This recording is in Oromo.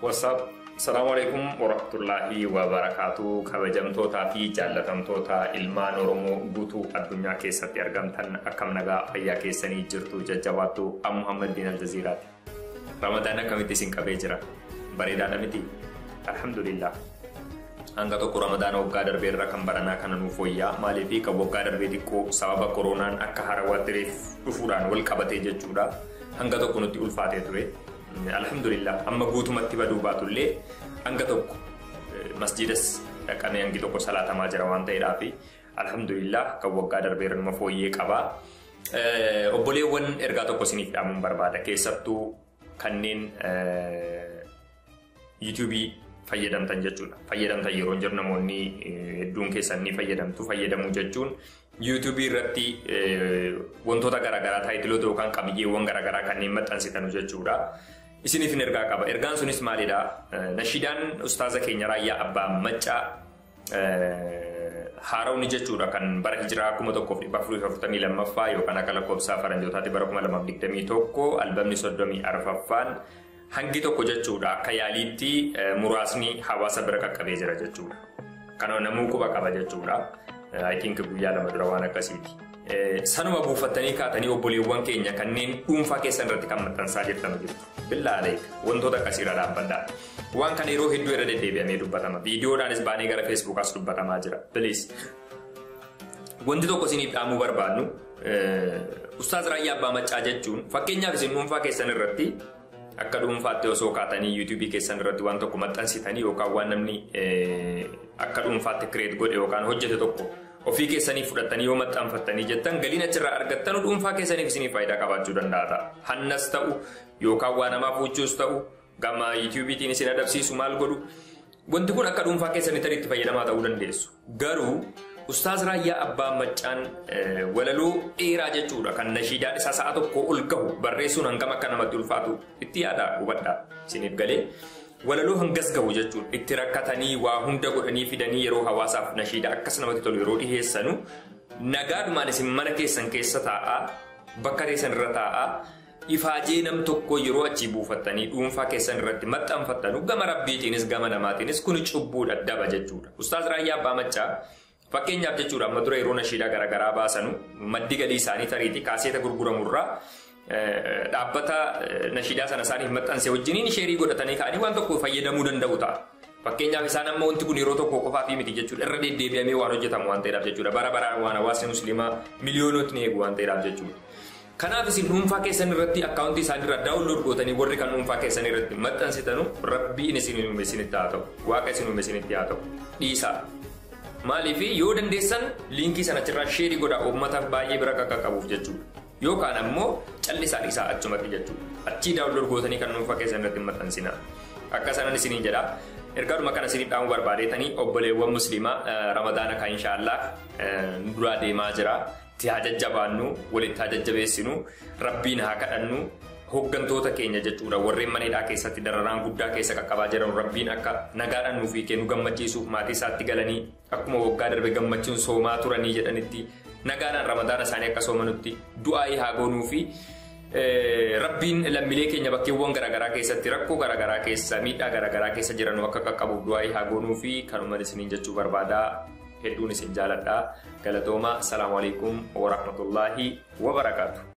WhatsApp. Assalamualaikum warahmatullahi wabarakatuh. Kabajamtoota fi jaallatamtoota ilmaan Oromoo guutuu addunyaa keessatti argamtan akkam nagaa fayyaa keessanii jirtu jajjabaattu Muhammad bin Al-Jaziraati. Ramadaan akkamitti isin qabee jira? Bareedaadha miti? Alhamdulillah. Hanga tokko Ramadaan waggaa darbee irra kan baranaa kana nuuf wayyaa maaliif kan waggaa darbee xiqqoo sababa koronaan akka harawaatti dhufuudhaan wal qabatee jechuudha. Hanga tokko nutti ulfaatee ture. Alhamdulillah amma guutumatti baduu baatullee hanga tokko masjidas dhaqamee hangi tokko salaatamaa jira waan ta'eedhaaf alhamdulillah kan waggaa darbee irra nama fooyyee qaba. Obboleewwan ergaa tokko isiniif dhaamuun barbaada keessattuu kanneen YouTube fayyadamtan jechuudha. Fayyadamtan yeroo jiru namoonni hedduun keessan ni fayyadamuu jechuun YouTube irratti wantoota garaagaraa taayitiloota yookaan qabiyyeewwan garaagaraa kanneen maxxansitan jechuudha. Isiniif ergaa qaba. Ergaan sunis maalidha? Nashiidaan ustaaza keenya Raayyaa Abbaa Maccaa haarawni jechuudha kan bara hijiraa 1442 yookaan akka lakkoofsa faranjootaatti bara 2021 albamni 34ffaan hangi tokko jechuudha akka yaaliitti muraasni hawaasa bira qaqqabee jira jechuudha. Kana namuu quba qaba jechuudha. I think guyyaa lama dura waan akkasiiti. Sanuma buufattanii kaatanii obboleewwan keenya kanneen dhuunfaa keessan irratti kan maxxansaa jirtan jirtu. Billaa aleek wantoota akkasiirra dhaabbadhaa. Waan kana yeroo hedduu irra deddeebi'amee dubbatama. Viidiyoodhaanis baanee gara Feesbuukaas dubbatamaa jira. Please. Wanti tokko isiniif dhaamuu barbaadnu Ustaaz Raayyaa Abbaa Maccaa jechuun fakkeenyaaf isin dhuunfaa keessan irratti akka dhuunfaatti osoo kaatanii YouTube keessan irratti waan tokko maxxansitanii yookaan waan namni akka dhuunfaatti create godhe yookaan hojjete tokko ofii keessanii fudhattanii yoo maxxanfattanii jettan galiin achirraa argattan dhuunfaa keessaniif isinii faayidaa qabaachuu danda'a. Hannas ta'u yookaan waan namaaf huccuus ta'u gama YouTubeetiin isin adabsiisu maal godhu wanti kun akka dhuunfaa keessanitti itti fayyadamaa ta'uu dandeessu. Garuu Ustaaz Raayyaa Abbaa Maccaan walaloo dheeraa jechuudha kan nashiidaan isaa sa'a tokko ol gahu barreessuun hangam akka namatti ulfaatu itti yaada hubadhaa isiniif galee walaloo hangas gahu jechuudha itti rakkatanii waa hunda godhanii fidanii yeroo hawaasaaf nashiida akkas namatti tolu yeroo dhiheessanu nagaadhumaan isin mana keessan keessa taa'aa bakka teessan irra taa'aa ifaajee nam tokko yeroo achi buufattanii dhuunfaa keessan irratti maxxanfattanu gama rabbiitiinis gama namaatiinis kun cubbuudha daba jechuudha. Ustaaz Raayyaa Abbaa Maccaa fakkeenyaaf jechuudha amma dura yeroo nashiida garaagaraa baasanu maddi galii isaanii tariitii kaaseeta gurguramurraa dhaabbata nashiidaa sana isaaniif maxxanse wajjiniin sheerii godhatanii ka'anii waan tokko fayyadamuu danda'u ta'a. Fakkeenyaaf isaan amma wanti kun yeroo tokko qofaa fi miti jechuudha irra deddeebi'amee waan hojjetamu waan ta'eedhaaf jechuudha bara baraan waan hawaasni musliimaa miliyoonotni eegu waan ta'eedhaaf jechuudha. Kanaaf isin dhuunfaa keessan irratti akkaawuntii isaaniirra daawunlood gootanii warri kan dhuunfaa keessan irratti maxxansitanu rabbiin isin uume isinitti haa ta'u waaqa isin uume isinitti haa ta'u dhiisaa. Maaliif yoo dandeessan liinkii sana achirraa sheerii godhaa uummataaf baay'ee bira qaqqabuuf jechuudha. Yookaan ammoo callisaa dhiisaa achumatti jechuudha. Achii daawunlood gootanii kan dhuunfaa keessan irratti maxxansinaa. Akka sanan isiniin jedhaa. Ergaadhuma kana isiniif dhaamuu barbaadeetanii obboleewwan musliimaa Ramadaana kan inshaallah duraa deemaa jira. Itti haa jajjabaannu, walitti haa jajjabeessinu, rabbiin haa kadhannu. Hooggantoota keenya jechuudha warreen maneedhaa keessatti dararaan guddaa keessa qaqqabaa jiran rabbiin akka nagaadhaan nuuf kennu gammachiisuuf maatii isaatti galanii akkuma waggaa darbe gammachuun soomaa turanii jedhanitti nagaadhaan Ramadaana isaanii akka soomanutti du'aa'ii haa goonuu fi rabbiin lammiilee keenya bakkeewwan garaagaraa keessatti rakkoo garaagaraa keessa miidhaa garaagaraa keessa jiran akka qaqqabuuf du'aa'ii haa goonuu fi kanuma isiniin jechuu barbaadaa hedduun isin jaaladhaa galatooma. Assalaamu alaikum wa rahmatullahi wa barakaatu.